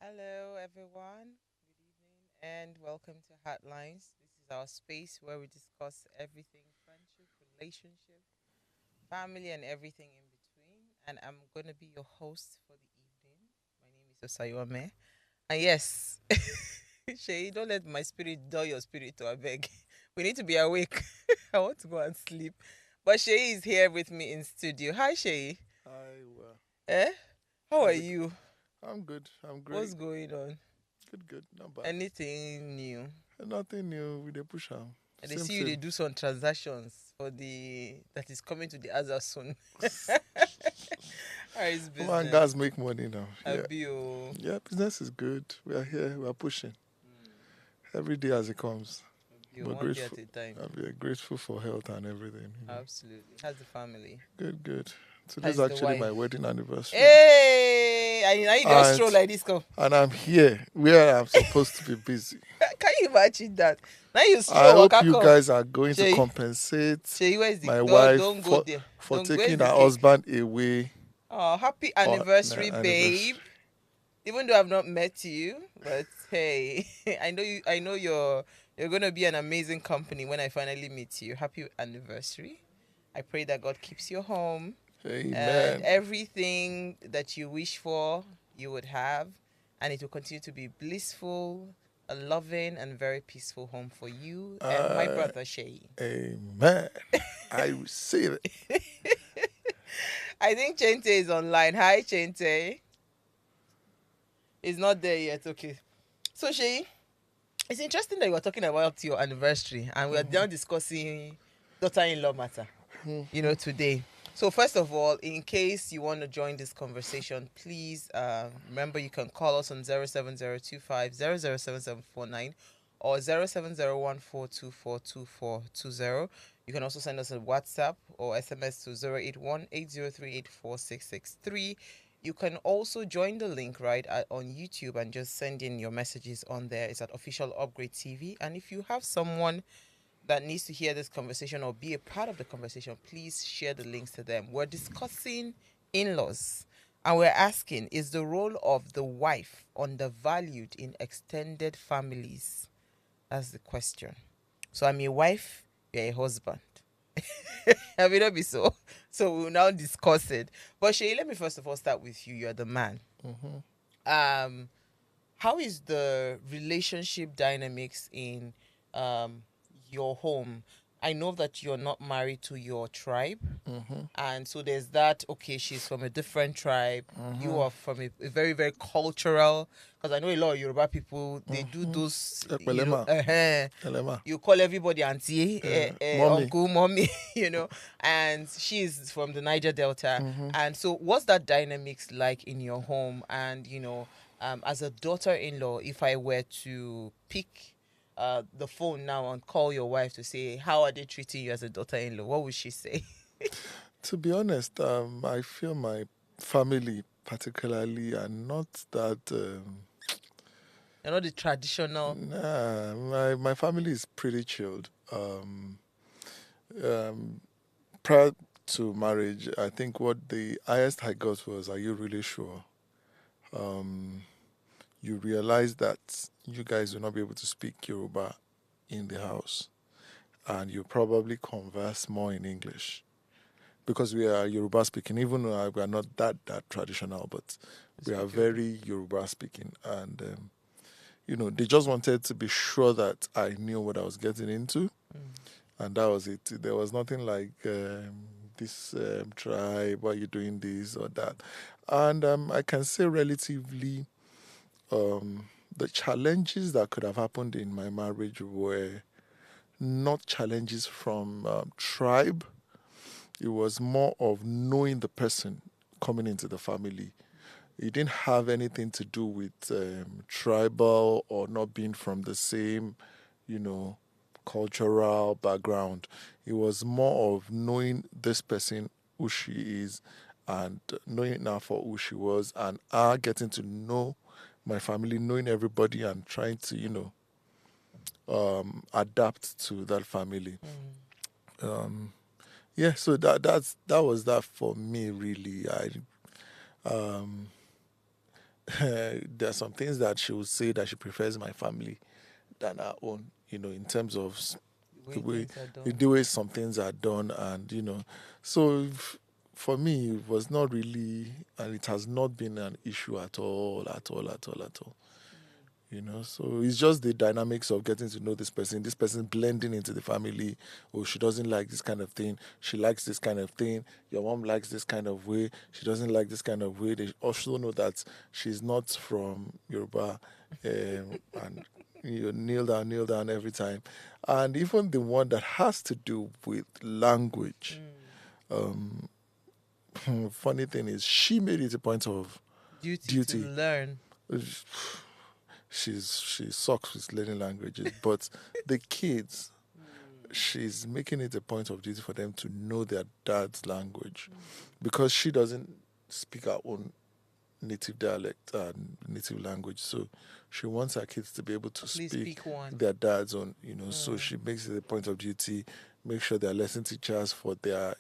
Hello, everyone. Good evening, and welcome to Heartlines. This is our space where we discuss everything friendship, relationship, family, and everything in between. And I'm going to be your host for the evening. My name is Osayome. And yes, Shay, don't let my spirit dull your spirit to a beg. We need to be awake. I want to go and sleep. But Shay is here with me in studio. Hi, Shay. Hi, Eh? How are how's it? you? I'm good. I'm What's great. going on? Good, good. Not bad. Anything new? Nothing new with the push am. They Same, see you they same. do some transactions for the that is coming to the other soon. How is Man, business? guys make money now. Yeah. Abio. Yeah, business is good. We are here. We are pushing every day as it comes. Abio, But one day at grateful. a time. We are grateful for health and everything. Absolutely. How's the family? Good, good. Today's How's the actually my wife? wedding anniversary. Hey, I just And stroll like this. Come. and I'm here where I'm supposed to be busy. Can you imagine that? Now you I stroll, hope waka you come. guys are going to Shay, compensate Shay, where's the my don't wife don't go there. for Don't where's taking the her cake? husband away Oh, happy on anniversary, anniversary. babe. Even though I've not met you, but hey, I know you. I know you're gonna be an amazing company when I finally meet you. Happy anniversary! I pray that God keeps you home and Amen. everything that you wish for, you would have, and it will continue to be blissful, a loving, and very peaceful home for you and my Uh, brother Shay. amen. I receive it. I think Chente is online. Hi, Chente. He's not there yet. Okay. So Shay, it's interesting that you were talking about your anniversary and we are now discussing daughter-in-law matter, today. So first of all, in case you want to join this conversation, please remember you can call us on 07025007749 or 07014242420. You can also send us a WhatsApp or SMS to 08180384663. You can also join the link on YouTube and just send in your messages on there. It's at Official Upgrade TV. And if you have someone that needs to hear this conversation or be a part of the conversation, please share the links to them. We're discussing in laws and we're asking, is the role of the wife undervalued in extended families? That's the question. So I'm a wife, you're a husband. I will not be so. So we'll now discuss it. But Shay, let me first of all start with you. You're the man. Hmm. Um, how is the relationship dynamics in um your home? I know that you're not married to your tribe, Hmm. and so there's that. Okay, she's from a different tribe. You Hmm. are from a very very cultural. Because I know a lot of Yoruba people they do Hmm. those. Epelema. Elema. You call everybody auntie, Mommy. uncle, mommy, and she's from the Niger Delta. Hmm. And so, what's that dynamics like in your home? And as a daughter-in-law, if I were to pick the phone now and call your wife to say how are they treating you as a daughter-in-law, what would she say? To be honest, I feel my family particularly are not that. The traditional. Nah, my family is pretty chilled. Um, Prior to marriage, I think what the highest I got was, "Are you really sure?" Um, you realize that you guys will not be able to speak Yoruba in the house, and you probably converse more in English because we are Yoruba speaking. Even though we are not that traditional, but To we are speak Yoruba. very Yoruba speaking, and they just wanted to be sure that I knew what I was getting into, Mm. and that was it. There was nothing like this tribe, why are you doing this or that, and I can say relatively um, the challenges that could have happened in my marriage were not challenges from tribe. It was more of knowing the person coming into the family. It didn't have anything to do with tribal or not being from the same, you know, cultural background. It was more of knowing this person, who she is, and knowing her for who she was, and her getting to know my family, knowing everybody, and trying to, adapt to that family. Mm. Um, yeah, so that was that for me really. Um, there are some things that she would say that she prefers my family than her own, in terms of The the way way things are done. the way some things are done, and so for me it was not really, and it has not been an issue at all, at all, at all, at all. So it's just the dynamics of getting to know this person blending into the family. Oh, she doesn't like this kind of thing, she likes this kind of thing. Your mom likes this kind of way, she doesn't like this kind of way. They also know that she's not from Yoruba, and kneel down every time. And even the one that has to do with language. um Funny thing is, she made it a point of Duty to duty. learn. She sucks with learning languages, but the kids, she's making it a point of duty for them to know their dad's language, because she doesn't speak her own native dialect and native language. So she wants her kids to be able to At least speak speak one. their dad's own. So she makes it a point of duty, make sure they're lesson teachers for their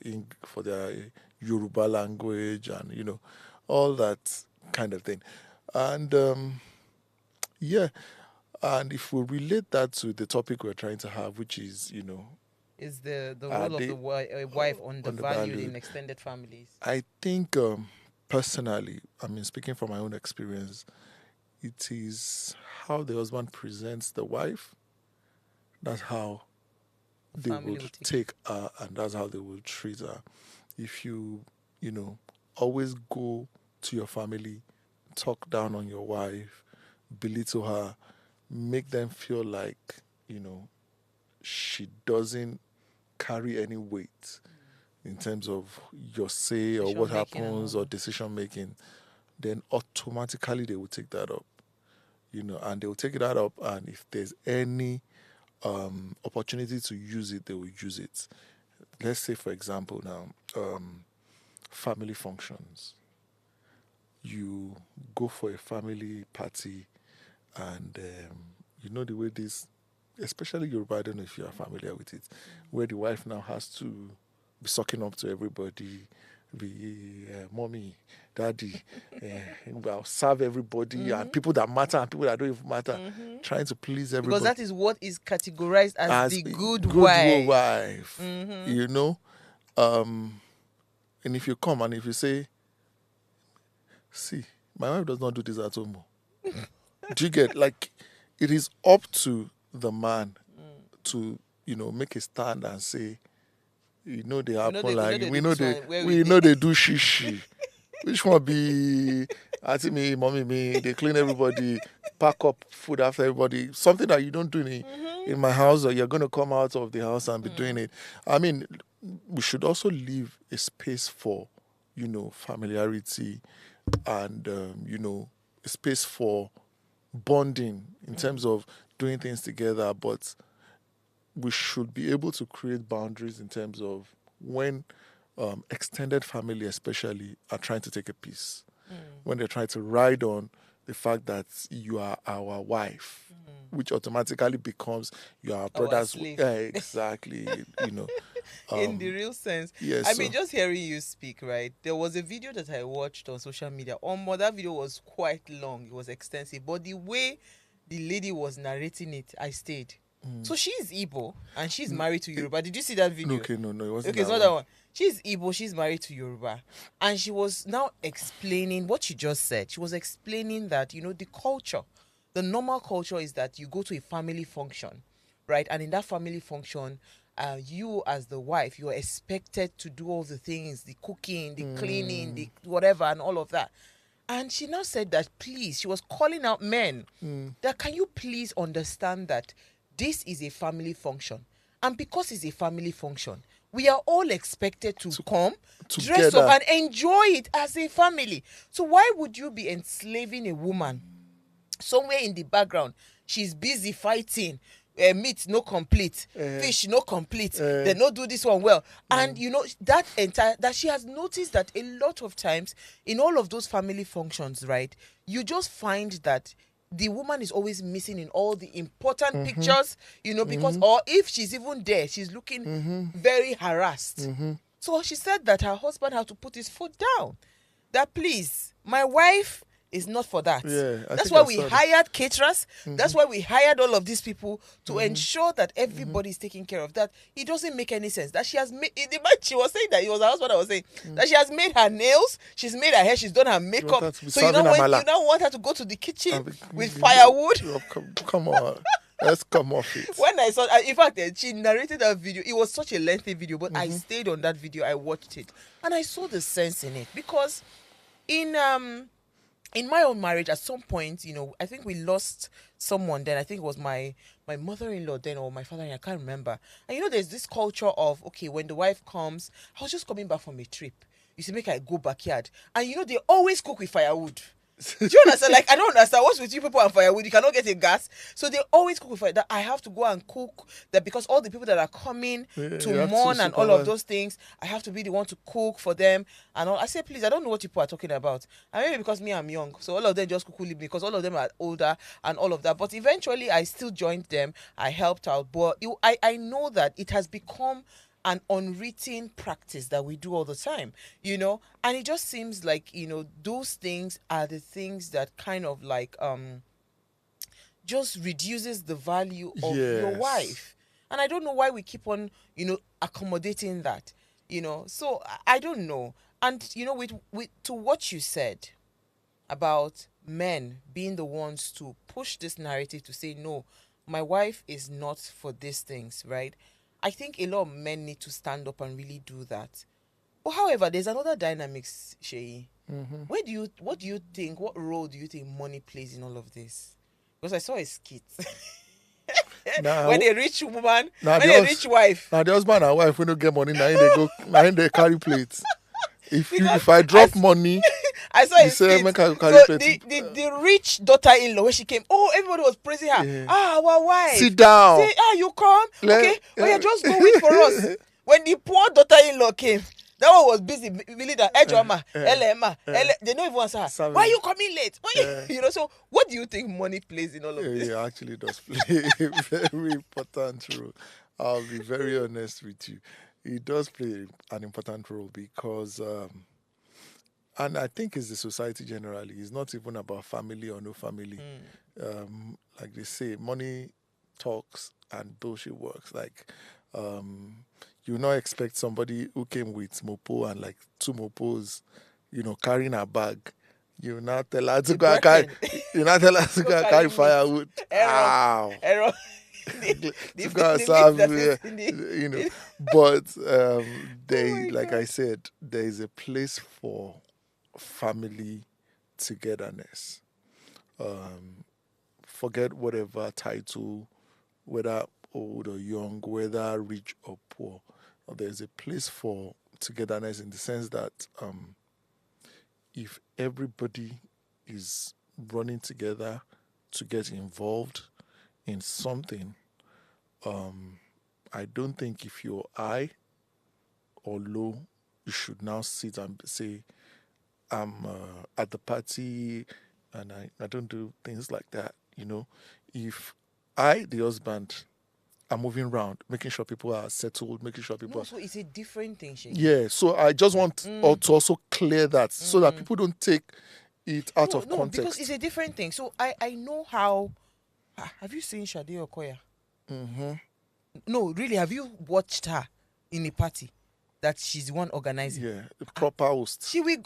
Yoruba language, and all that kind of thing. And yeah, and if we relate that to the topic we're trying to have, which is, Is the are role of they the wife undervalued in undervalued? extended families? I think, personally, I mean, speaking from my own experience, it is how the husband presents the wife. That's how The they family would will take. take her, and that's how they will treat her. If you know, always go to your family, talk down on your wife, belittle her, make them feel like, you know, she doesn't carry any weight in terms of your say or what Decision making and all happens or that. decision making, then automatically they will take that up, and they will take that up. And if there's any opportunity to use it, they will use it. Let's say, for example, now, family functions. You go for a family party, and you know the way this, especially Yoruba, I don't know if you are familiar with it, where the wife now has to be sucking up to everybody, be mommy, daddy, well, serve everybody, and people that matter and people that don't even matter, trying to please Because everybody that is what is categorized as as the a good good wife. wife, you know. Um, and if you come and if you say, see, my wife does not do this at home. Do you get, like, it is up to the man to, make a stand and say, they happen, We know like, they we do know this they one where we we did. know they do shishi. Which one be auntie me, mommy me, they clean everybody, pack up food after everybody. Something that you don't do in my house, or you're gonna come out of the house and be doing it. I mean, we should also leave a space for, familiarity, and a space for bonding in terms of doing things together, but we should be able to create boundaries in terms of when extended family, especially, are trying to take a piece, when they're trying to ride on the fact that you are our wife, which automatically becomes you are our Our brother's. slave. Yeah, exactly. In the real sense. Yes. I So mean, just hearing you speak, right? There was a video that I watched on social media. That video was quite long. It was extensive. But the way the lady was narrating it, I stayed. So she's Igbo and she's married to Yoruba. Did you see that video? okay, no, it wasn't Okay, it's that not that one. one. She's Igbo, she's married to Yoruba. And she was now explaining what she just said. She was explaining that, the culture, the normal culture is that you go to a family function, right? And in that family function, you as the wife, you are expected to do all the things, the cooking, the cleaning, the whatever, and all of that. And she now said that, please, she was calling out men, that can you please understand that this is a family function. And because it's a family function, we are all expected to come, dress up, Together. and enjoy it as a family. So why would you be enslaving a woman somewhere in the background? She's busy fighting. Meat no complete, fish no complete. They no do this one well, and that she has noticed that a lot of times in all of those family functions, right? You just find that the woman is always missing in all the important pictures, because or if she's even there, she's looking very harassed. So she said that her husband had to put his foot down. That please, my wife It's not for that. Yeah, That's why we hired caterers. That's why we hired all of these people to ensure that everybody is taken care of. That it doesn't make any sense. That she has made. She was saying that it was her husband. I was saying that she has made her nails. She's made her hair. She's done her makeup. So you now want her to go to the kitchen with firewood. Come on. Let's come off it. When I saw, in fact, she narrated that video. It was such a lengthy video, but I stayed on that video. I watched it, and I saw the sense in it because, in my own marriage, at some point, I think we lost someone. Then I think it was my mother-in-law then, or my father-in-law. I can't remember. And there's this culture of, okay, when the wife comes, I was just coming back from a trip. You see, make I go backyard, and they always cook with firewood. Do you understand? Like, I don't understand. What's with you people and firewood? You cannot get a gas. So they always cook with fire. That I have to go and cook. That because all the people that are coming to mourn and all of those things, I have to be the one to cook for them. And all. I say, please, I don't know what people are talking about. And maybe because I'm young. So all of them just cook with me because all of them are older and all of that. But eventually, I still joined them. I helped out. But I know that it has become an unwritten practice that we do all the time, and it just seems like, those things are the things that kind of like just reduces the value of your wife. And I don't know why we keep on accommodating that, so I don't know. And with to what you said about men being the ones to push this narrative to say, no, my wife is not for these things, right? I think a lot of men need to stand up and really do that. But however, there's another dynamics, Sheyi. What do you think, what role do you think money plays in all of this? Because I saw a skit. When a rich woman, a rich wife. Now the husband and wife, when they get money, now they carry plates. If I drop money, I saw it. So the rich daughter-in-law, when she came, everybody was praising her. Yeah. Our wife. Sit down. Say, you come. Okay. Just go wait for us. When the poor daughter-in-law came, that one was busy. Really, that Ejoma, Elema, they don't even answer her. Why are you coming late? So what do you think money plays in all of this? It actually does play a very important role. I'll be very honest with you. It does play an important role because, and I think it's the society generally. It's not even about family or no family. Like they say, money talks and bullshit works. Like, you not expect somebody who came with mopo and like 2 mopos, carrying a bag. You not tell her to go and carry. You not tell her to go and carry firewood. Error. But like I said, there is a place for family togetherness. Forget whatever title, whether old or young, whether rich or poor. There's a place for togetherness in the sense that if everybody is running together to get involved in something, I don't think if you're high or low, you should now sit and say, I'm at the party and I don't do things like that. If I, the husband, am moving around, making sure people are settled, making sure people so it's a different thing, Sheyi. Yeah, so I just want to also clear that so that people don't take it out of context. Because it's a different thing. So I know how. Have you seen Shade Okoya? No, really, have you watched her in a party that she's the one organizing? Yeah, the proper host. She will.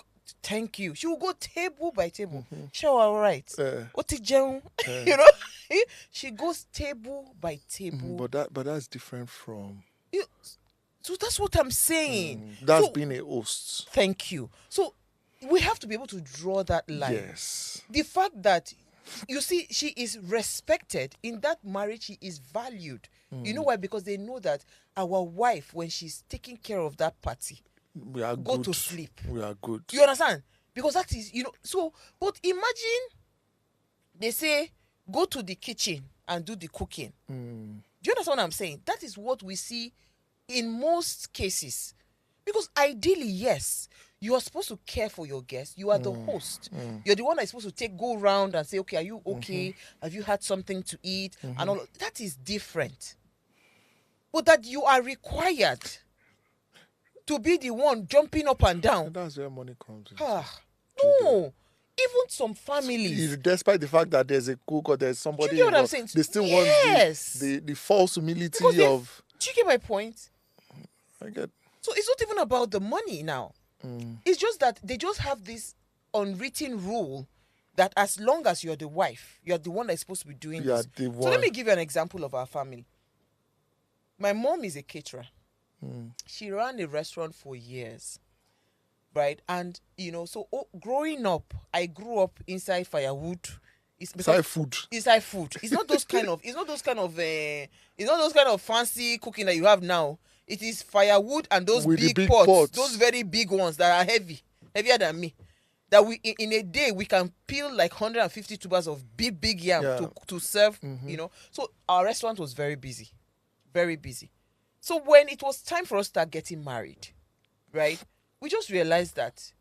Thank you. She will go table by table. Sure, all right. She goes table by table. But that's different from. So that's what I'm saying. That's being a host. Thank you. So we have to be able to draw that line. Yes. The fact that, you see, she is respected in that marriage. She is valued. You know why? Because they know that our wife, when she's taking care of that party, we are go good. to sleep. We are good. You understand? Because that is, so, but imagine they say, go to the kitchen and do the cooking. Do you understand what I'm saying? That is what we see in most cases. Because ideally, yes, you are supposed to care for your guests. You are the host. You're the one that's supposed to go around and say, okay, are you okay? Have you had something to eat? And all that is different. But that you are required to be the one jumping up and down. And that's where money comes in. No. Even some families, despite the fact that there's a cook or there's do you somebody get what I'm involved, saying? they still want Yes. the false humility Because of. do you get my point? I get. So it's not even about the money now. It's just that they just have this unwritten rule that as long as you're the wife, you're the one that's supposed to be doing this. The So let me give you an example of our family. My mom is a caterer. She ran a restaurant for years, right? And so growing up, I grew up inside firewood. Inside food. Inside food. It's not those kind of. It's not those kind of fancy cooking that you have now. It is firewood and those With big pots, those very big ones that are heavier than me. That we in a day we can peel like 150 tubers of big yam to serve. So our restaurant was very busy, very busy. So when it was time for us to start getting married, right, we just realized that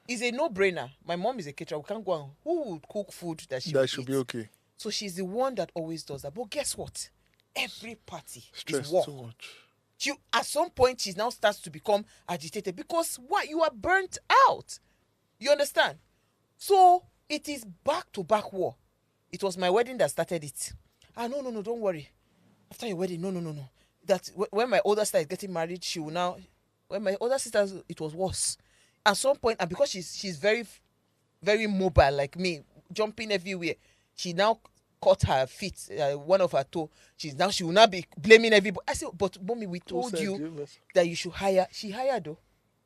it's a no-brainer. My mom is a caterer. We can't go on. Who would cook food that should be okay? So she's the one that always does that. But guess what? Every party Stress is work. too much. At some point, she now starts to become agitated because what? You are burnt out. You understand? So it is back-to-back war. It was my wedding that started it. No, don't worry. After your wedding, no. That when my older sister is getting married, she will now. When my older sister, it was worse. At some point, and because she's very, very mobile like me, jumping everywhere, she now cut her feet, one of her toe. She will now be blaming everybody. I said, but mommy, we told you that you should hire. She hired though,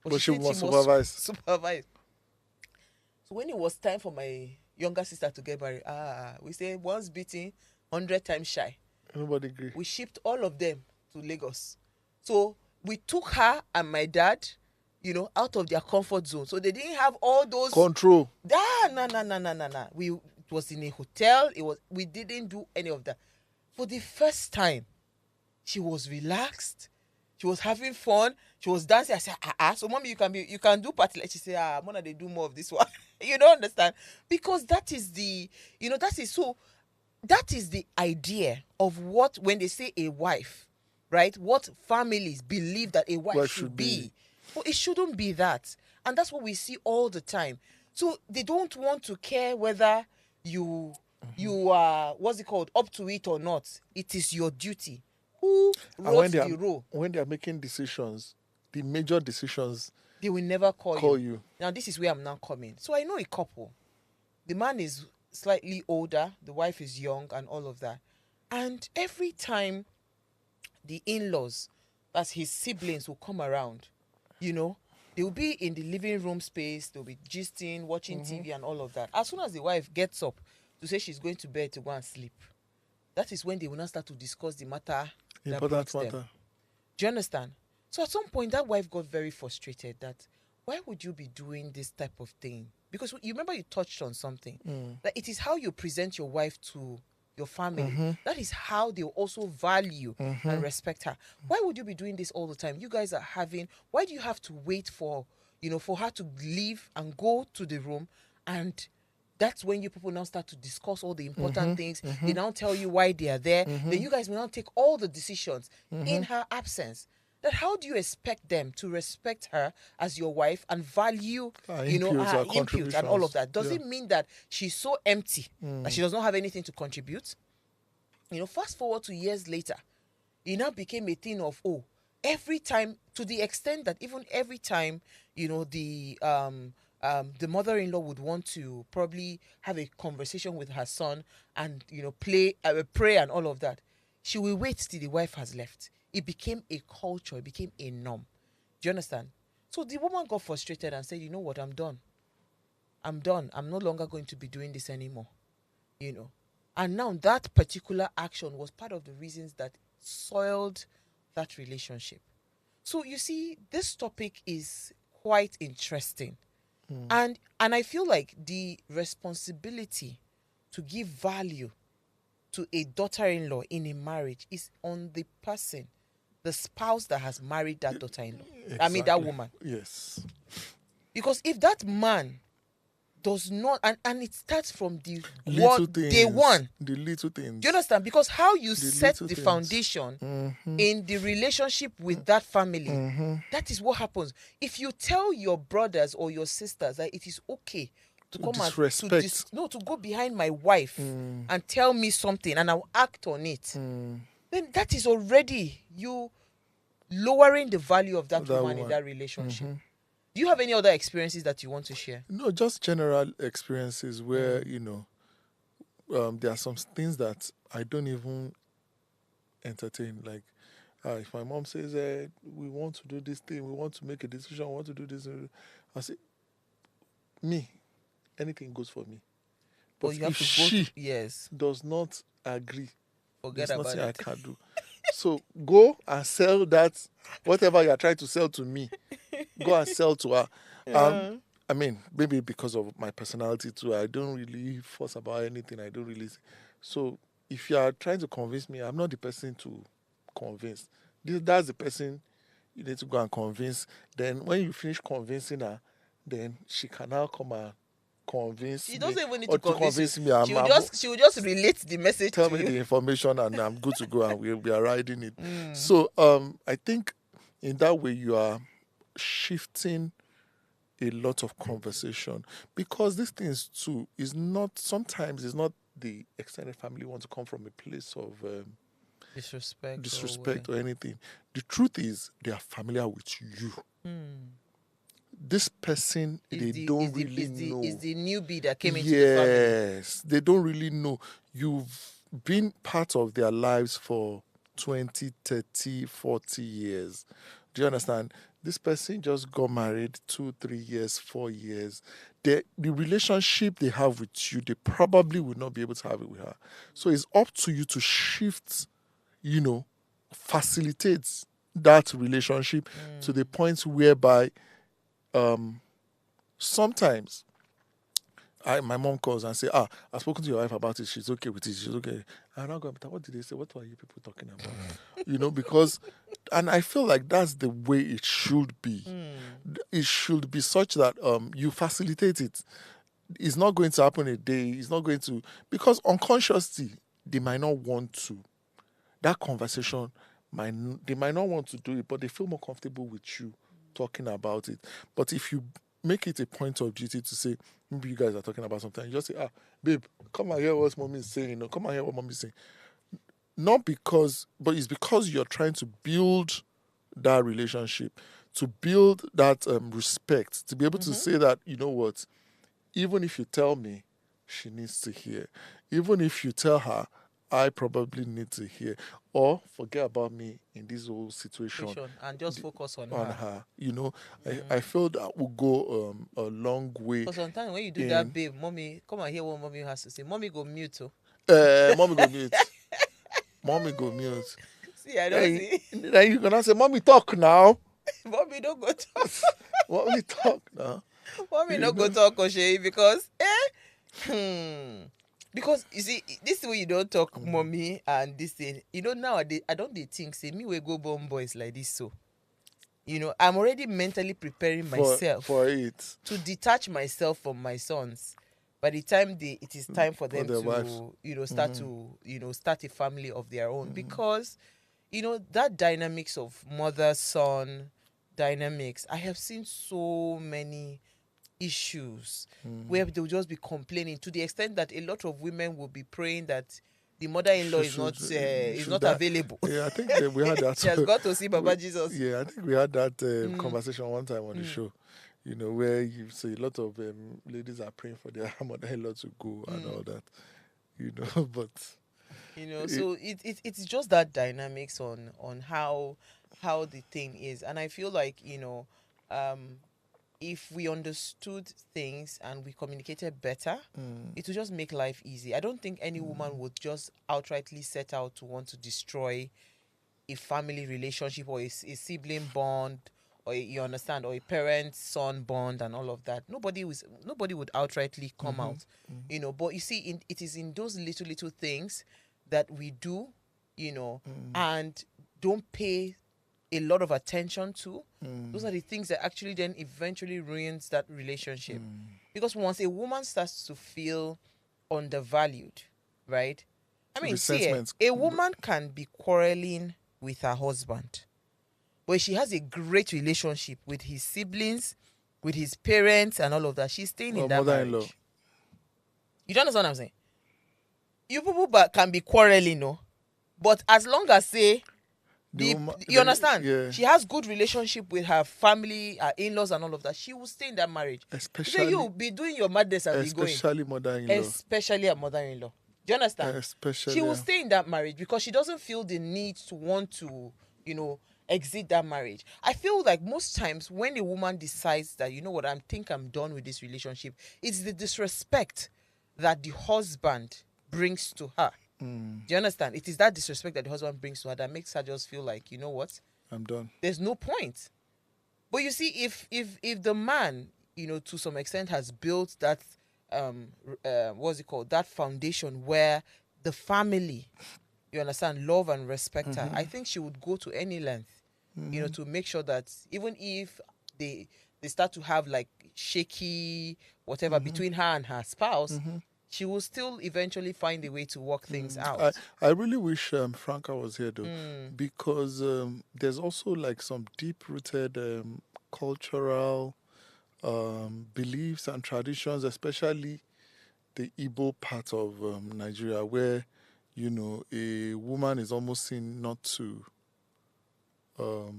but she must supervise. So when it was time for my younger sister to get married, we say once beaten, 100 times shy. Nobody agree. We shipped all of them to Lagos. So we took her and my dad, out of their comfort zone. So they didn't have all those control. No. It was in a hotel. We didn't do any of that. For the first time, she was relaxed. She was having fun. She was dancing. I said, so mommy, you can do party. Like she said, Mona, they do more of this one. You don't understand? Because that is the idea of what, when they say a wife, right? What families believe that a wife should be. But it shouldn't be that. And that's what we see all the time. So they don't want to care whether you are, what's it called, up to it or not. It is your duty. Who wrote the role? When they are making decisions, the major decisions, they will never call you. Now, this is where I'm now coming. So I know a couple. The man is slightly older. The wife is young and all of that. And every time the in-laws, that's his siblings, will come around, they will be in the living room space. They'll be gisting, watching TV and all of that. As soon as the wife gets up to say she's going to bed to go and sleep, that is when they will now start to discuss the matter. Important matter. Do you understand? So at some point, that wife got very frustrated that, why would you be doing this type of thing? Because you remember you touched on something. That it is how you present your wife to your family. That is how they also value and respect her. Why would you be doing this all the time? You guys are why do you have to wait for her to leave and go to the room, and that's when you people now start to discuss all the important things. They now tell you why they are there. Then you guys will now take all the decisions in her absence. That how do you expect them to respect her as your wife and value, her input and all of that? Does it mean that she's so empty that she does not have anything to contribute? Fast forward to years later, it now became a thing of, every time, to the extent that even every time, the mother-in-law would want to probably have a conversation with her son and, pray and all of that, she will wait till the wife has left. It became a culture. It became a norm. Do you understand? So the woman got frustrated and said, you know what, I'm done. I'm no longer going to be doing this anymore. And now that particular action was part of the reasons that soiled that relationship. So you see, this topic is quite interesting. And I feel like the responsibility to give value to a daughter-in-law in a marriage is on the person, the spouse that has married that daughter-in-law. Exactly. I mean, that woman. Yes. Because if that man does not, and it starts from the day one. The little things. Do you understand? Because how you set the foundation in the relationship with that family, that is what happens. If you tell your brothers or your sisters that it is okay to To come and disrespect. to go behind my wife and tell me something and I'll act on it, then that is already you lowering the value of that woman in that relationship. Do you have any other experiences that you want to share? No, just general experiences where, there are some things that I don't even entertain. Like, if my mom says, we want to do this thing, we want to make a decision, we want to do this, I say, me, anything goes for me. But But you have if to she yes, does not agree, forget there's about nothing I it. can do. So go and sell that, whatever you're trying to sell to me, go and sell to her. I mean, maybe because of my personality too, I don't really fuss about anything. I don't really. So if you are trying to convince me, I'm not the person to convince. That's the person you need to go and convince. Then when you finish convincing her, then she can now come and convince She me, doesn't even need or to to convince you. convince me. She will just relate the message Tell to me you. the information and I'm good to go, and we are riding it. So I think in that way you are shifting a lot of conversation, because these things too is not, sometimes it's not the extended family want to come from a place of disrespect or anything. The truth is they are familiar with you. This person they don't really know. Is the newbie that came into the family. Yes, they don't really know. You've been part of their lives for 20, 30, 40 years. Do you understand? This person just got married 2, 3 years, 4 years. The relationship they have with you, they probably will not be able to have it with her. So it's up to you to shift, facilitate that relationship to the point whereby sometimes my mom calls and say, I've spoken to your wife about it. She's okay with it. She's okay. And I go, what did they say? What were you people talking about? Because, and I feel like that's the way it should be. It should be such that you facilitate it. It's not going to happen a day. It's not going to, because unconsciously, they might not want to. That conversation, they might not want to do it, but they feel more comfortable with you talking about it. But if you make it a point of duty to say, maybe you guys are talking about something, you just say, babe, come and hear what mommy is saying, or come and hear what mommy is saying. Not because, but it's because you're trying to build that relationship, to build that respect, to be able to say that, you know what, even if you tell me, she needs to hear. Even if you tell her, I probably need to hear. Or forget about me in this whole situation. And just focus on her. I feel that will go a long way. Because sometimes when you do that, babe, mommy, come and hear what mommy has to say. Mommy go mute. Mommy go mute. Mommy go mute. See, I don't see. Then you're going to say, mommy, talk now. Mommy, don't go talk. Mommy, talk now. Mommy, don't go talk, Oshay, because, because you see, this way you don't talk, mommy, and this thing. Nowadays I don't think say me we go born boys like this. So, I'm already mentally preparing myself for it to detach myself from my sons. By the time it is time for them to, wives. Start to, start a family of their own, because, that dynamics of mother-son dynamics, I have seen so many issues where they'll just be complaining, to the extent that a lot of women will be praying that the mother-in-law is not available. Yeah, I think we had that. She has got to see Baba Jesus. Yeah, I think we had that conversation one time on the show. Where you say a lot of ladies are praying for their mother-in-law to go and all that. But so it's just that dynamics on how the thing is, and I feel like if we understood things and we communicated better, it would just make life easy. I don't think any woman would just outrightly set out to want to destroy a family relationship or a sibling bond, or you understand, or a parent-son bond and all of that. Nobody would outrightly come out, But you see, it is in those little things that we do, and don't pay a lot of attention to. Those are the things that actually then eventually ruins that relationship. Because once a woman starts to feel undervalued, right? I mean, see, a woman can be quarreling with her husband, but she has a great relationship with his siblings, with his parents and all of that, she's staying in that mother-in-law. marriage. You don't understand what I'm saying? You people can be quarreling, no? But as long as say you understand, yeah. she has good relationship with her family, her in-laws and all of that, she will stay in that marriage. Especially you be doing your madness and be going. Especially mother-in-law. Especially her mother-in-law. Do you understand? Especially. She will stay in that marriage because she doesn't feel the need to want to, exit that marriage. I feel like most times when a woman decides that, you know what, I think I'm done with this relationship, it's the disrespect that the husband brings to her. Do you understand? It is that disrespect that the husband brings to her that makes her just feel like, you know what? I'm done. There's no point. But you see, if the man, to some extent has built that what's it called? That foundation where the family, you understand, love and respect her, I think she would go to any length, to make sure that even if they start to have like shaky whatever between her and her spouse, she will still eventually find a way to work things out. I really wish Franca was here though, because there's also like some deep-rooted cultural beliefs and traditions, especially the Igbo part of Nigeria, where a woman is almost seen not to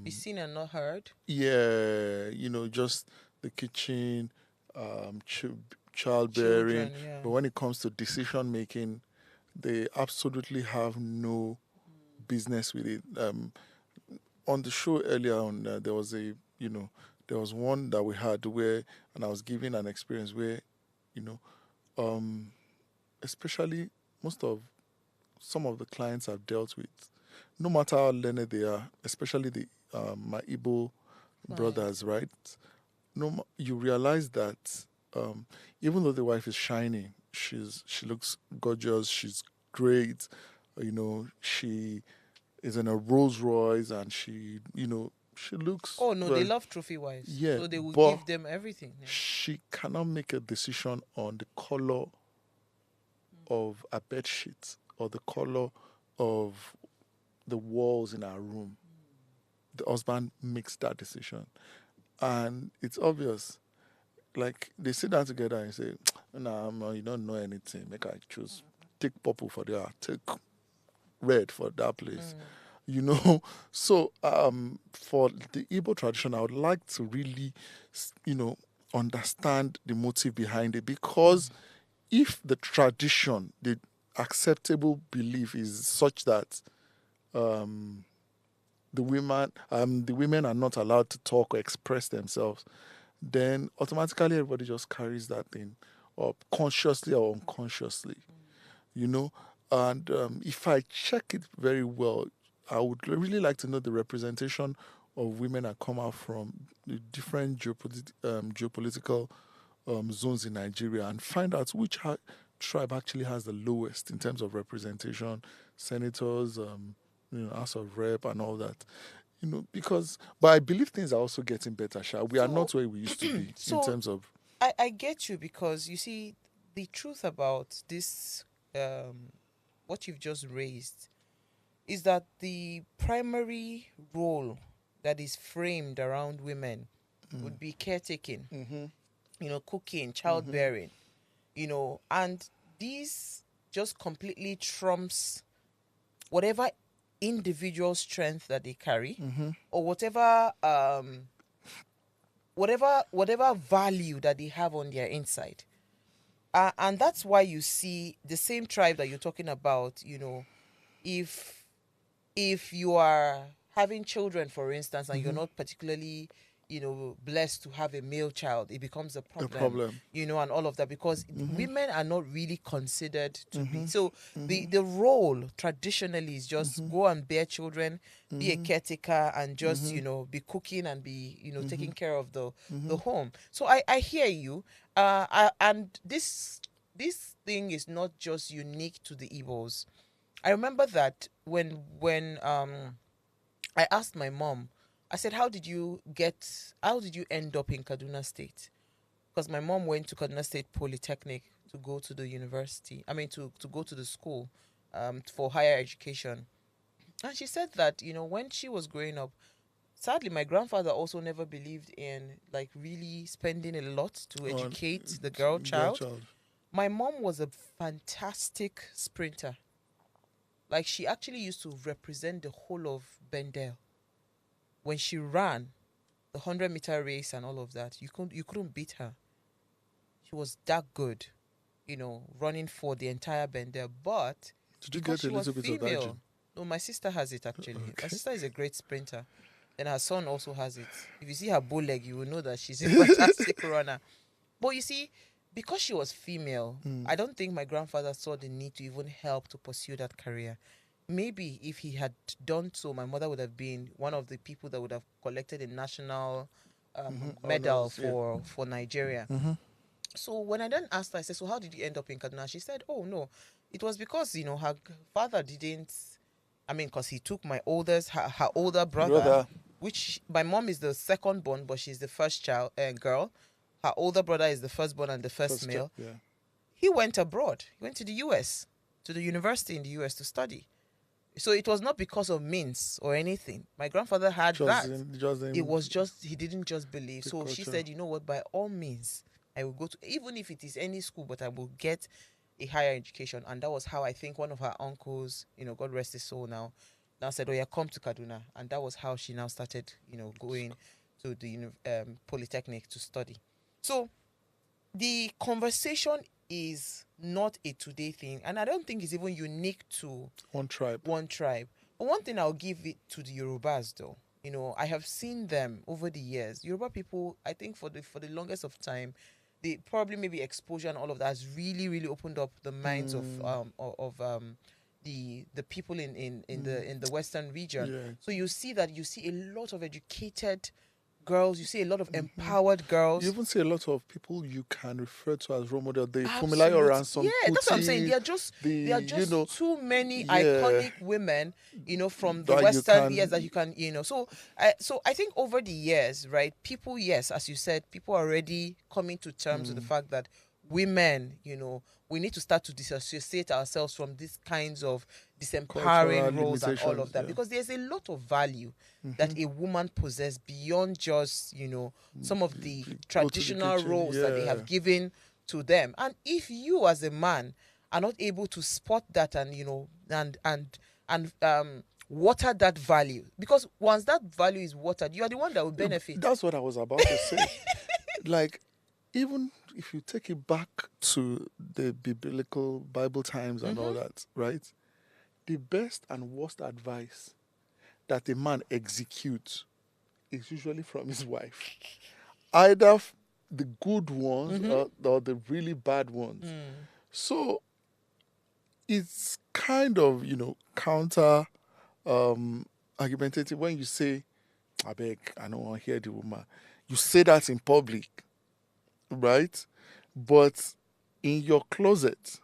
be seen and not heard. Yeah, just the kitchen, childbearing. Children, yeah. But when it comes to decision making, they absolutely have no business with it. On the show earlier on, there was there was one that we had where, and I was giving an experience where, especially some of the clients I've dealt with, no matter how learned they are, especially my Igbo brothers, right? You realize that even though the wife is shining, she looks gorgeous, she's great, she is in a Rolls Royce, and she looks. Oh no, they love trophy wives. Yeah, so they will but give them everything. Yeah. She cannot make a decision on the color of a bed sheet or the color of the walls in our room. The husband makes that decision. And it's obvious. Like, they sit down together and say, no, you don't know anything. Make I choose. Take purple for there. Take red for that place. So for the Igbo tradition, I would like to really, understand the motive behind it, because if the tradition, the acceptable belief is such that the women are not allowed to talk or express themselves, then automatically everybody just carries that thing up, consciously or unconsciously, And if I check it very well, I would really like to know the representation of women that come out from the different geopolitical zones in Nigeria, and find out which tribe actually has the lowest in terms of representation, senators, House of Rep and all that. But I believe things are also getting better, Sha. We are not where we used to be in terms of... I get you, because you see, the truth about this, what you've just raised, is that the primary role that is framed around women would be caretaking, cooking, childbearing, and these just completely trumps whatever individual strength that they carry, or whatever value that they have on their inside. And that's why you see the same tribe that you're talking about, if you are having children, for instance, and you're not particularly, blessed to have a male child, it becomes a problem, and all of that, because women are not really considered to be. So the role traditionally is just go and bear children, be a caretaker, and just, be cooking and be, taking care of the home. So I hear you. And this thing is not just unique to the Igbos. I remember that when I asked my mom, I said, how did you end up in Kaduna State? Because my mom went to Kaduna State Polytechnic to go to the university. I mean, to go to the school for higher education. And she said that, when she was growing up, sadly, my grandfather also never believed in like really spending a lot to On educate the girl child. grandchild. My mom was a fantastic sprinter. Like she actually used to represent the whole of Bendel. When she ran the 100-meter race and all of that, you couldn't beat her. She was that good, running for the entire Bendel. But Did you because get she a was little bit of that gene? female, no, my sister has it actually. My Okay. sister is a great sprinter. And her son also has it. If you see her bow leg, you will know that she's a fantastic runner. But you see, because she was female, Mm. I don't think my grandfather saw the need to even help to pursue that career. Maybe if he had done so, my mother would have been one of the people that would have collected a national medal Honors, yeah. for Nigeria. Mm-hmm. So when I then asked her, I said, "So how did you end up in Kaduna?" She said, "Oh no, it was because her father didn't. I mean, because he took her older brother, Brother. which my mom is the second born, but she's the first child girl. Her older brother is the firstborn and the first First job, male. yeah. He went abroad. He went to the U.S. to the university in the U.S. to study. So it was not because of means or anything. My grandfather had that. Just It in was just he didn't just believe. the So she culture. said, "You know what? By all means, I will go to, even if it is any school, but I will get a higher education." And that was how I think one of her uncles, God rest his soul now said, "Oh yeah, come to Kaduna." And that was how she now started, going to the polytechnic to study. So the conversation is not a today thing, and I don't think it's even unique to One tribe. one tribe. But one thing I'll give it to the Yorubas though. I have seen them over the years. Yoruba people, I think for the longest of time, they probably maybe exposure and all of that has really, really opened up the minds of the people in the Western region. Yeah. So you see a lot of educated girls, you see a lot of empowered girls. You even see a lot of people you can refer to as role model. The Fumilayo Absolutely. Ransom Yeah, that's what I'm saying. Kuti, There are just too many yeah, iconic women, from the that you Western years that can, you can. So I think over the years, right, people, yes, as you said, people are already coming to terms with the fact that women, we need to start to disassociate ourselves from these kinds of cultural disempowering roles and all limitations. of that, Yeah. because there's a lot of value that a woman possesses beyond just, some of the Go to the traditional kitchen. roles that they Yeah. have given to them. And if you as a man are not able to spot that and water that value, because once that value is watered, you are the one that will benefit. That's what I was about to say. Like, even if you take it back to the biblical Bible times and all that, right? The best and worst advice that a man executes is usually from his wife. Either the good ones or the really bad ones. So it's kind of, counter argumentative when you say, I beg, I don't want to hear the woman. You say that in public, right? But in your closet,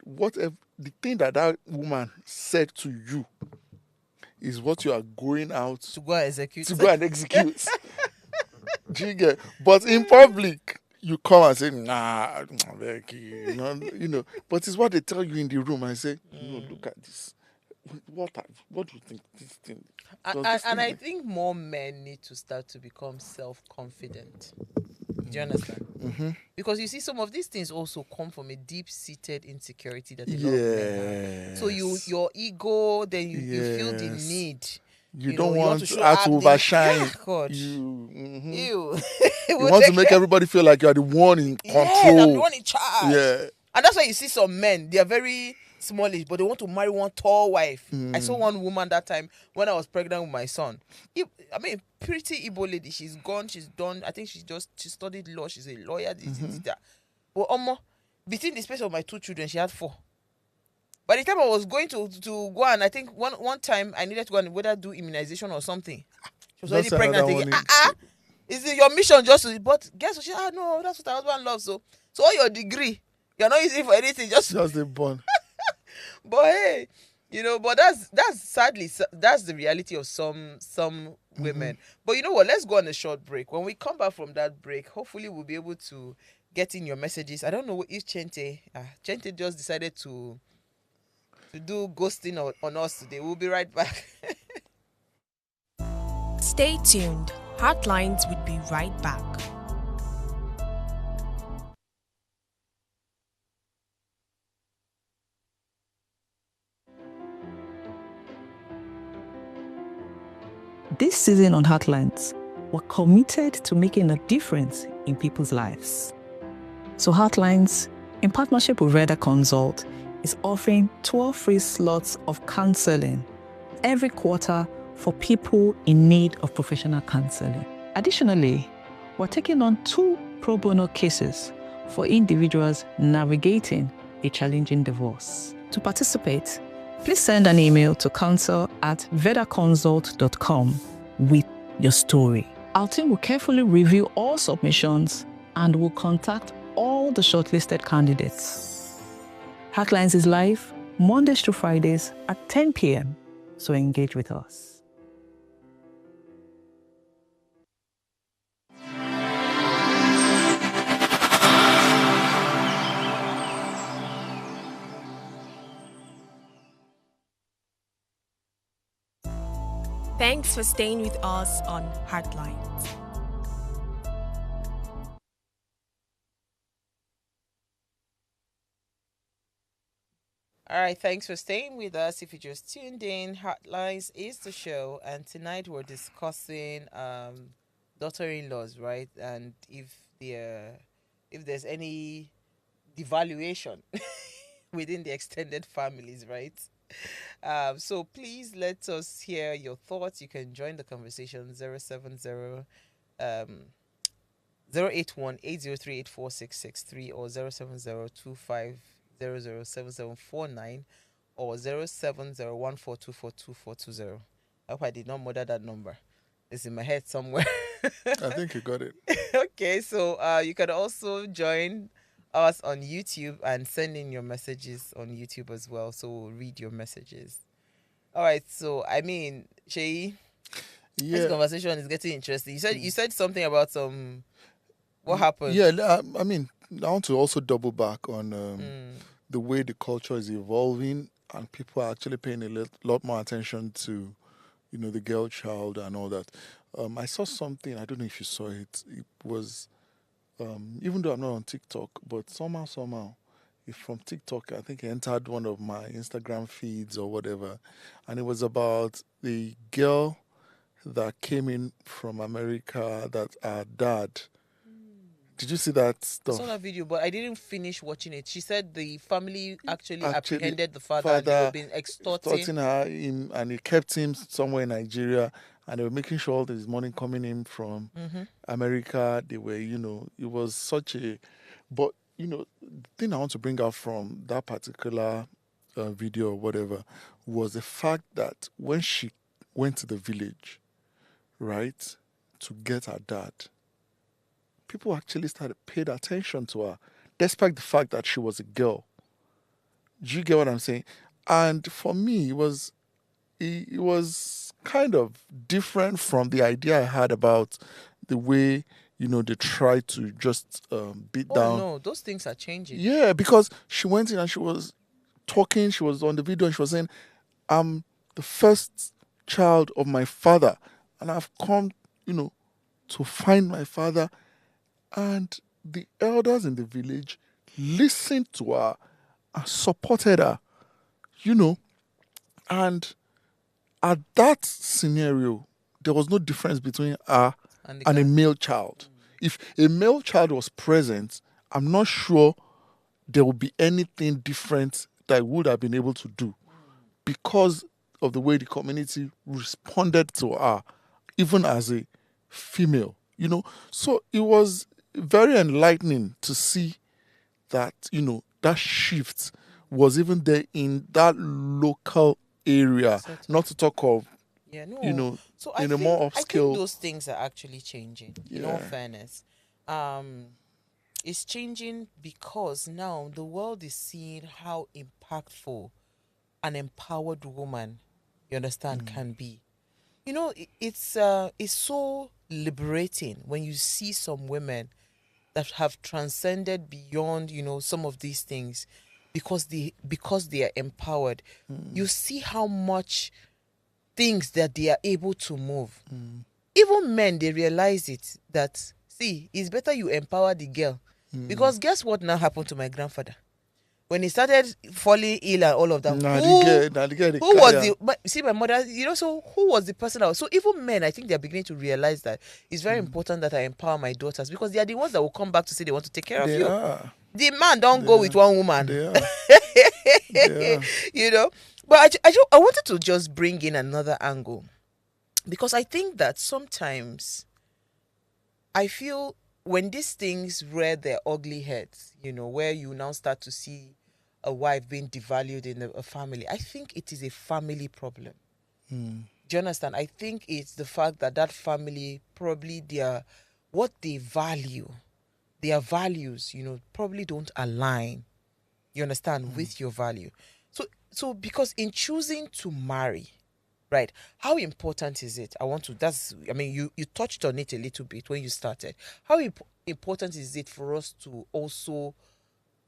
whatever the thing that woman said to you is what you are going out To go and execute. to go and execute. Do you get? But in public, you come and say, "Nah, Becky," But it's what they tell you in the room. I say, "No, look at this. What do you think this thing? Does this And thing I make-" think more men need to start to become self-confident. Do you understand? Because you see, some of these things also come from a deep-seated insecurity that a lot of men have. So Yes. your ego, then you feel the Yes. need. You You don't want to want show her up to the overshine. God. You. Mhm. Ew. You want to make everybody feel like you're the one in Yes, I'm the control. one in charge. Yeah. And that's why you see some men, they are very smallish, but they want to marry one tall wife. I saw one woman that time when I was pregnant with my son. Pretty Igbo lady. She's gone, she's done. I think she studied law. She's a lawyer. That. But between the space of my two children, she had 4. By the time I was going to go, and I think one time I needed to go and whether do immunization or something. She was already That's pregnant another again. one. Is it your mission just to, but guess what? No, that's what her husband loves. So all your degree, you're not using it for anything. Just the bond. but hey, but that's sadly that's the reality of some women. But you know what? Let's go on a short break. When we come back from that break, hopefully we'll be able to get in your messages. I don't know if Chente just decided to do ghosting on us today. We'll be right back. Stay tuned. Heartlines would be right back. This season on Heartlines, we're committed to making a difference in people's lives. So Heartlines, in partnership with Reda Consult, is offering 12 free slots of counseling every quarter for people in need of professional counseling. Additionally, we're taking on 2 pro bono cases for individuals navigating a challenging divorce. To participate, please send an email to counsel@vedaconsult.com with your story. Our team will carefully review all submissions and will contact all the shortlisted candidates. Heartlines is live Mondays to Fridays at 10 p.m. So engage with us. Thanks for staying with us on Heartlines. All right, thanks for staying with us. If you just tuned in, Heartlines is the show, and tonight we're discussing daughter-in-laws, right? And if there's any devaluation within the extended families, right? So please let us hear your thoughts. You can join the conversation 070 081-803-84663 or 070-2500-7749 or 070-1424-2420. I hope I did not murder that number. It's in my head somewhere. I think you got it. Okay, so you can also join us on YouTube and send in your messages on YouTube as well. So we'll read your messages. All right, so I mean, Shay, this Yeah. conversation is getting interesting. You said something about what happened? Yeah, I mean, I want to also double back on the way the culture is evolving and people are actually paying a lot more attention to, the girl child and all that. I saw something, I don't know if you saw it. It was, even though I'm not on TikTok, but somehow, if from TikTok, I think it entered one of my Instagram feeds or whatever. And it was about the girl that came in from America that her dad. Did you see that I stuff? saw that video, but I didn't finish watching it. She said the family actually Actually, apprehended the father and they were being extorting. him, and he kept him somewhere in Nigeria, and they were making sure all this money coming in from America. They were, it was such a, but the thing I want to bring out from that particular video or whatever was the fact that when she went to the village, right, to get her dad, people actually started paying attention to her, despite the fact that she was a girl. Do you get what I'm saying? And for me, it was kind of different from the idea I had about the way they try to just beat down. Oh no, those things are changing. Yeah, because she went in and she was talking. She was on the video and she was saying, "I'm the first child of my father, and I've come, to find my father." And the elders in the village listened to her and supported her, And at that scenario, there was no difference between her and a male child. If a male child was present, I'm not sure there would be anything different that I would have been able to do because of the way the community responded to her, even as a female, So it was very enlightening to see that, that shift was even there in that local area, not to talk of, so in a more I think upscale. those things are actually changing. In all fairness, it's changing because now the world is seeing how impactful an empowered woman, you understand, can be. It's so liberating when you see some women that have transcended beyond, some of these things because they are empowered. You see how much things that they are able to move. even men, they realize it that, see, it's better you empower the girl. Because guess what now happened to my grandfather? When he started falling ill and all of that, who was the, but see, my mother, so who was the person that was, so even men, I think they're beginning to realize that it's very important that I empower my daughters, because they are the ones that will come back to say they want to take care of you. The man don't go with one woman. They are. But I wanted to just bring in another angle, because I think that sometimes I feel when these things rear their ugly heads, where you now start to see a wife being devalued in a family, I think it is a family problem. Do you understand? I think it's the fact that family, probably what they value, their values, probably don't align, you understand, with your value. So because in choosing to marry, right, how important is it? You touched on it a little bit when you started. How important is it for us to also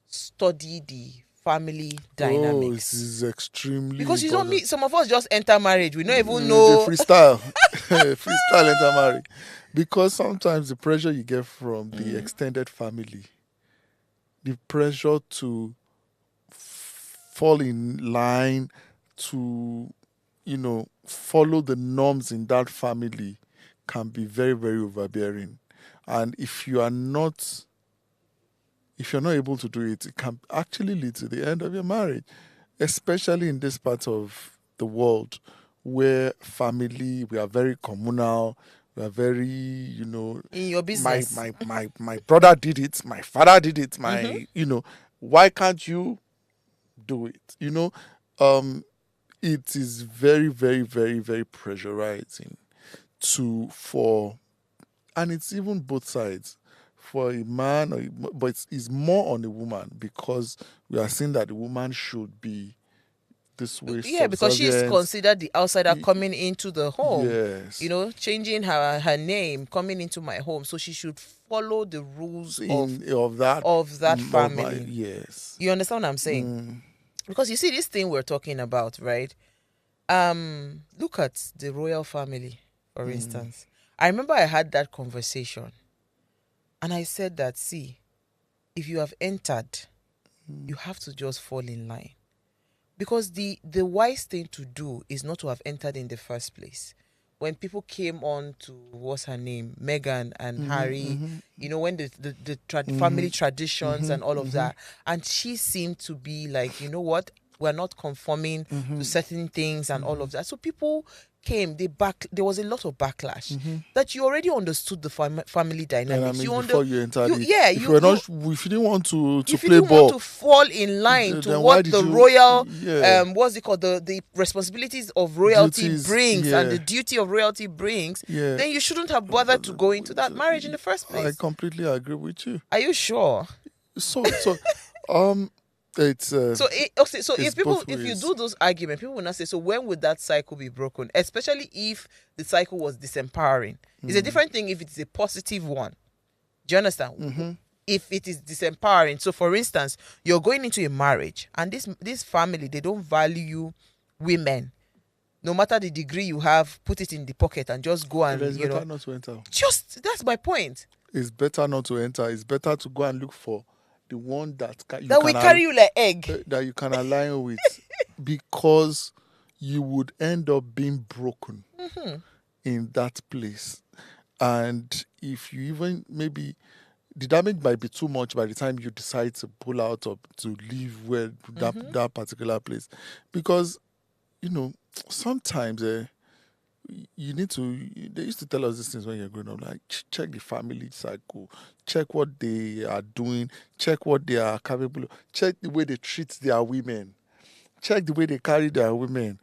study the family dynamics? This is extremely Because important. some of us just enter marriage, we don't even know. The freestyle. Freestyle enter marriage. Because sometimes the pressure you get from the extended family, the pressure to fall in line, to follow the norms in that family, can be very, very overbearing. And if you're not able to do it, it can actually lead to the end of your marriage, especially in this part of the world where we are very communal, we are very, in your business. My brother did it, my father did it, why can't you do it? It is very, very, very, very pressurizing and it's even both sides. For a man, but it's more on a woman, because we are seeing that the woman should be this way. Yeah, because she's considered the outsider coming into the home. Yes. Changing her name, coming into my home. So she should follow the rules of that family. Yes. You understand what I'm saying? Because you see this thing we're talking about, right? Look at the royal family, for instance. I remember I had that conversation. And I said that, see, if you have entered, you have to just fall in line. Because the wise thing to do is not to have entered in the first place. When people came on to, what's her name, Meghan and Harry, when the family traditions and all of that, and she seemed to be like, you know what, we're not conforming to certain things and all of that. So people came, there was a lot of backlash that you already understood the family dynamics. Before you entered it. Yeah, if you didn't want to if play you didn't ball, want to fall in line to what the royal, what's it called, the responsibilities of royalty brings and the duty of royalty brings, then you shouldn't have bothered to go into that marriage in the first place. I completely agree with you. Are you sure? So it's if you do those arguments, people will not say, so when would that cycle be broken? Especially if the cycle was disempowering. It's a different thing if it's a positive one. Do you understand? If it is disempowering, so for instance, you're going into a marriage and this family, they don't value women. No matter the degree you have, put it in the pocket and just go and it's better not to enter. That's my point. It's better not to enter. It's better to go and look for the one that will carry you like egg, that you can align with, because you would end up being broken in that place. And if you even, maybe the damage might be too much by the time you decide to pull out or to leave that particular place, because sometimes you need to. They used to tell us these things when you're growing up, like check the family cycle, check what they are doing, check what they are capable of, check the way they treat their women, check the way they carry their women.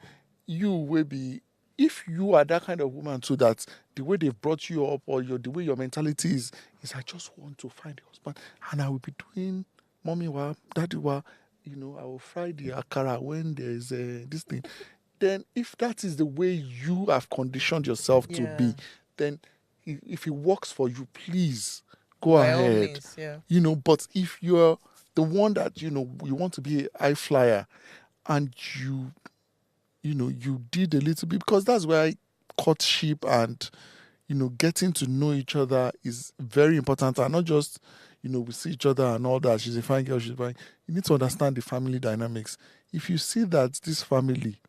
You will be, if you are that kind of woman too, that the way they've brought you up, or the way your mentality is I just want to find a husband and I will be doing mommy wa, daddy wa, I will fry the akara when there's this thing. Then if that is the way you have conditioned yourself to be, then if it works for you, please go ahead. But if you're the one that, you want to be a high flyer, and you did a little bit, because that's why courtship and, getting to know each other is very important. And not just, we see each other and all that. She's a fine girl, she's fine. You need to understand the family dynamics. If you see that this family,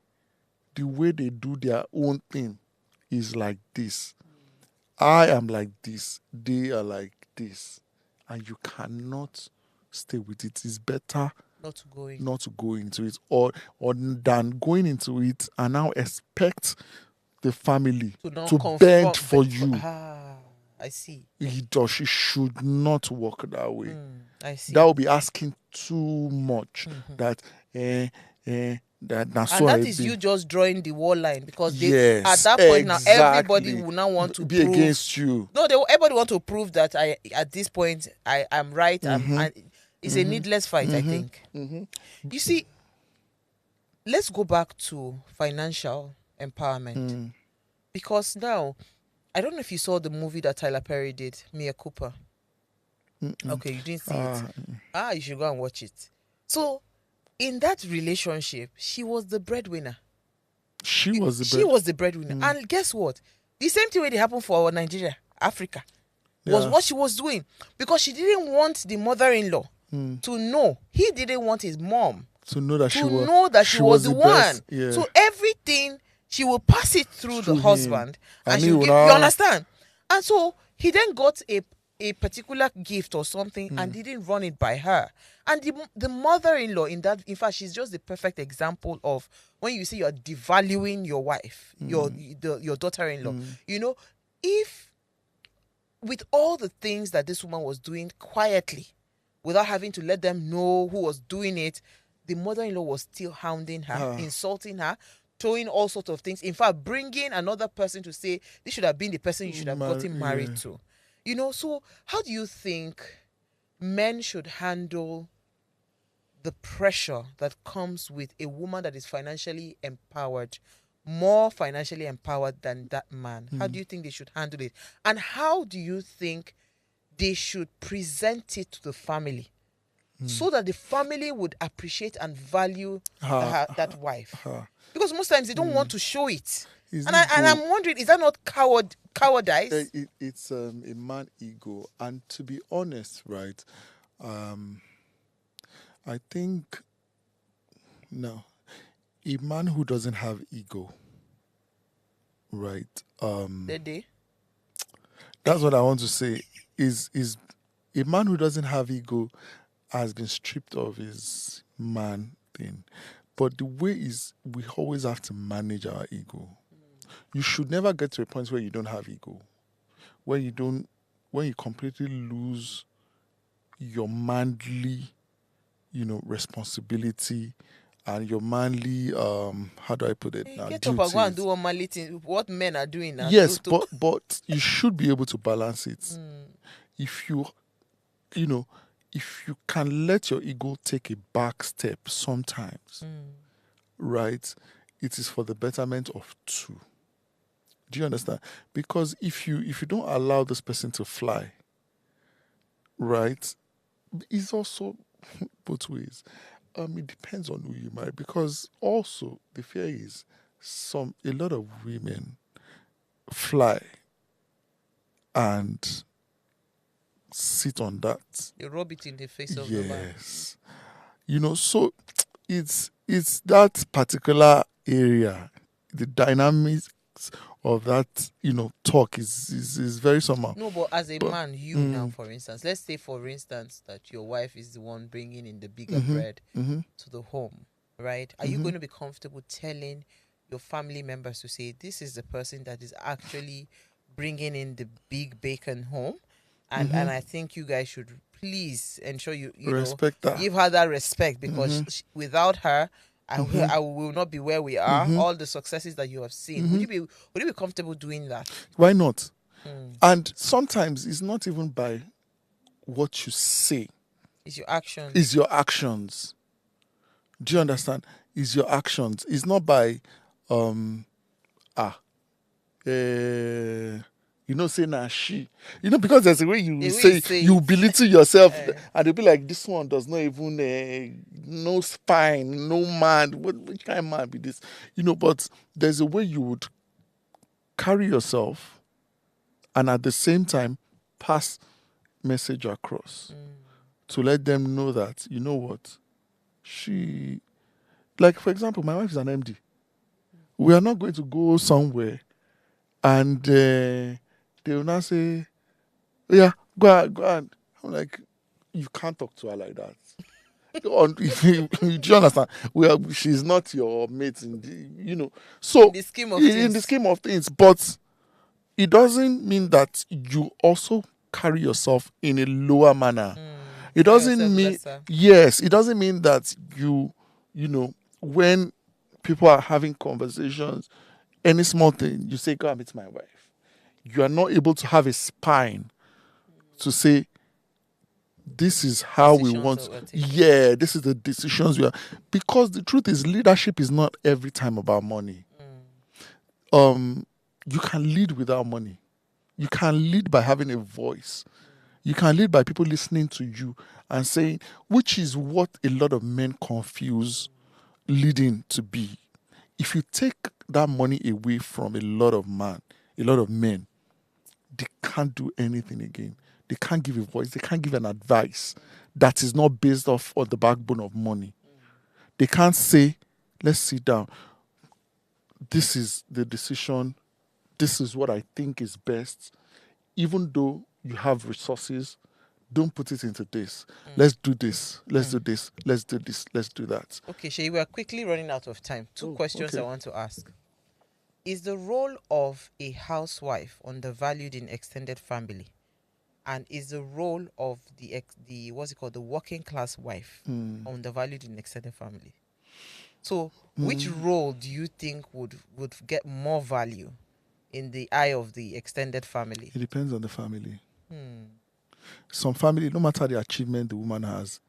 the way they do their own thing is like this. I am like this. They are like this. And you cannot stay with it. It's better Not to go in. not to go into it, or than going into it and now expect the family to bend for you. I see. He or she should not work that way. I see. That will be asking too much. That and that is you just drawing the wall line, because yes, at that point now exactly. everybody will now want to be prove, against you. No, everybody want to prove that at this point I am right. It's a needless fight, I think. You see, let's go back to financial empowerment, because now I don't know if you saw the movie that Tyler Perry did, Mia Cooper. Okay, you didn't see it. You should go and watch it. So in that relationship, she was the breadwinner. She was the breadwinner. And guess what? The same thing when it happened for Nigeria, Africa, was what she was doing. Because she didn't want the mother-in-law to know. He didn't want his mom to know that she was the one. Yeah. So everything, she will pass it through the husband. And she will you understand? And so he then got a particular gift or something and didn't run it by her. And the mother-in-law in fact, she's just the perfect example of when you say you're devaluing your wife, your daughter-in-law. If with all the things that this woman was doing quietly, without having to let them know who was doing it, the mother-in-law was still hounding her, insulting her, throwing all sorts of things. In fact, bringing another person to say, this should have been the person you should have gotten married to. So how do you think men should handle the pressure that comes with a woman that is financially empowered, more financially empowered than that man? How do you think they should handle it? And how do you think they should present it to the family so that the family would appreciate and value that wife? Because most times they don't want to show it. And I'm wondering, is that not cowardice? It's a man ego. And to be honest, right, I think, no, a man who doesn't have ego, right? That's what I want to say. Is a man who doesn't have ego has been stripped of his man thing. But the way is, we always have to manage our ego. You should never get to a point where you don't have ego, when you completely lose your manly, responsibility and your manly, how do I put it now? Get up and go and do one manly thing. What men are doing now. Yes, but you should be able to balance it. If you can let your ego take a back step sometimes, right, it is for the betterment of two. Do you understand? Because if you don't allow this person to fly, right, it's also both ways. It depends on who you marry, because also the fear is a lot of women fly and sit on that. They rub it in the face of the man. Yes. So it's that particular area, the dynamics of that, talk is very somehow. No, but as a man, now, for instance, let's say, for instance, that your wife is the one bringing in the bigger bread to the home, right? Are you going to be comfortable telling your family members to say, this is the person that is actually bringing in the big bacon home? And I think you guys should please ensure you respect that. Give her that respect, because without her, I will not be where we are. All the successes that you have seen. Would you be comfortable doing that? Why not? And sometimes it's not even by what you say. It's your actions. It's your actions. Do you understand? It's your actions. It's not by say nah she. Because there's a way you say you belittle yourself, and they'll be like, this one does not even no spine, no man. Which kind of man be this? But there's a way you would carry yourself and at the same time pass message across to let them know that, you know what, she, like for example, my wife is an MD. We are not going to go somewhere and they will not say, yeah, go on. I'm like, you can't talk to her like that. Do you understand? She's not your mate in the, So In the scheme of in things. the scheme of things, but it doesn't mean that you also carry yourself in a lower manner. It Carry doesn't yourself mean lesser. yes, it doesn't mean that when people are having conversations, any small thing, you say, go and meet my wife. You are not able to have a spine to say, this is how we Decisions want. that we're taking. Yeah, this is the decisions we are. Because the truth is, leadership is not every time about money. You can lead without money. You can lead by having a voice. You can lead by people listening to you and saying, which is what a lot of men confuse leading to be. If you take that money away from a lot of men, they can't do anything again. They can't give a voice. They can't give an advice that is not based off on the backbone of money. They can't say, let's sit down. This is the decision. This is what I think is best. Even though you have resources, don't put it into this. Let's do this. Let's do this. Let's do this. Let's do that. Okay, Shay, we are quickly running out of time. Two questions okay. I want to ask. Is the role of a housewife undervalued in extended family? And is the role of the working class wife undervalued in extended family? So, which role do you think would get more value in the eye of the extended family? It depends on the family. Some family, no matter the achievement the woman has,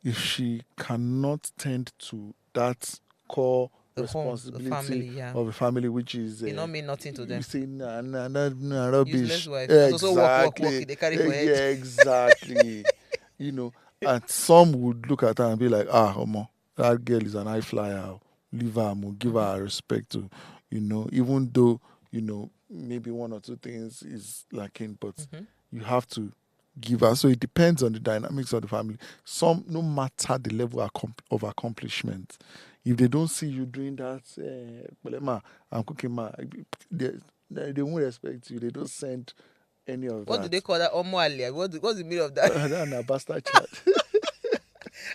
if she cannot tend to that core The home, the responsibility family, yeah. of a family, which is It not mean nothing to them. you say nah, rubbish. Useless wife. That's also work, they carry for head. Yeah, exactly. And some would look at her and be like, Omo, that girl is an high flyer. Leave her, give her her respect to, even though, maybe one or two things is lacking, but you have to give her. So it depends on the dynamics of the family. Some, no matter the level of accomplishment, if they don't see you doing that, I'm cooking, they won't respect you. They don't send any of that. What do they call that? Omoalia. What's the meaning of that? That's a bastard child.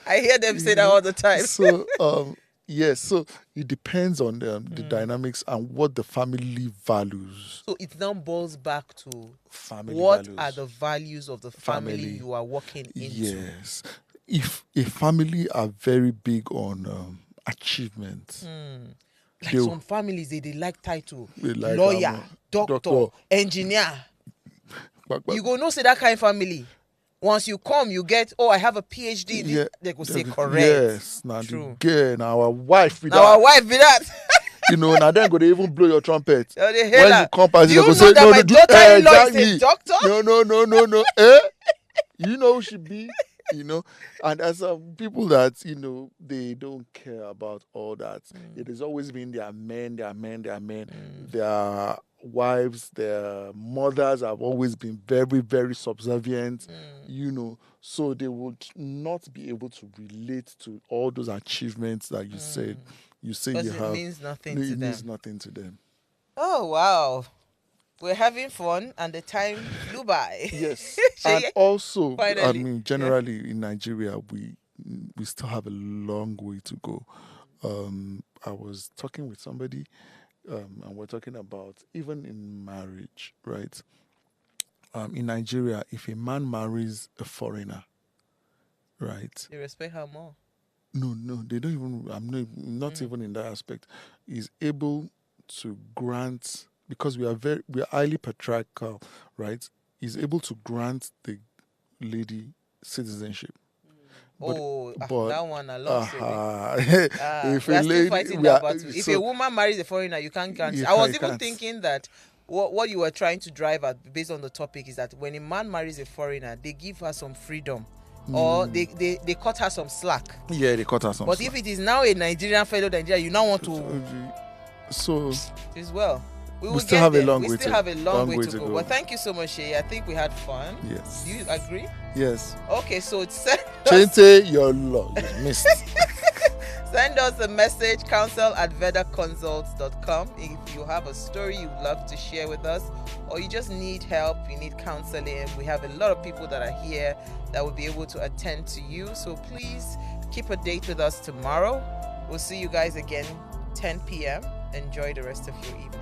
I hear them say that all the time. So, yes, so it depends on the dynamics and what the family values. So it now boils back to Family what values. are the values of the family Family. you are working into? Yes. If a family are very big on achievement, Like some families, they like title. They like Lawyer, doctor, engineer. You go no say that kind of family. Once you come, you get, I have a PhD in this. They go say correct. Yes, now True. Now our wife be Now our wife be that. now then go they even blow your trumpet. Oh, they When hate her. you come past, Do they you go know say, that no, my no, daughter-in-law is a exactly. doctor? No. You know who she be, and as people that, they don't care about all that. It has always been their men. Their wives, their mothers have always been very, very subservient, so they would not be able to relate to all those achievements that you said. You say you have. It means nothing to It them. means nothing to them. Oh, wow. We're having fun and the time flew by. Yes. Shay, And also, finally. generally in Nigeria, we still have a long way to go. I was talking with somebody, and we're talking about even in marriage, right? In Nigeria, if a man marries a foreigner, right? They respect her more. No, they don't even. I'm not even in that aspect. Is able to grant, because we are highly patriarchal, right? Is able to grant the lady citizenship. But that one I love. If we a are still lady, fighting that battle. If a woman marries a foreigner, you can't grant. I was even thinking that what you were trying to drive at based on the topic is that when a man marries a foreigner, they give her some freedom. Or they cut her some slack. Yeah, they cut her some But slack. if it is now a Nigerian fellow Nigerian, you now want to So as well. We will still get have a there. long we way still to- have a long way to go. go. But thank you so much, Shay. I think we had fun. Yes. Do you agree? Yes. Okay, so send Chente, your law. You missed. send us a message, counsel@vedaconsults.com. If you have a story you'd love to share with us, or you just need help, you need counseling, we have a lot of people that are here that will be able to attend to you. So please keep a date with us tomorrow. We'll see you guys again 10 p.m. Enjoy the rest of your evening.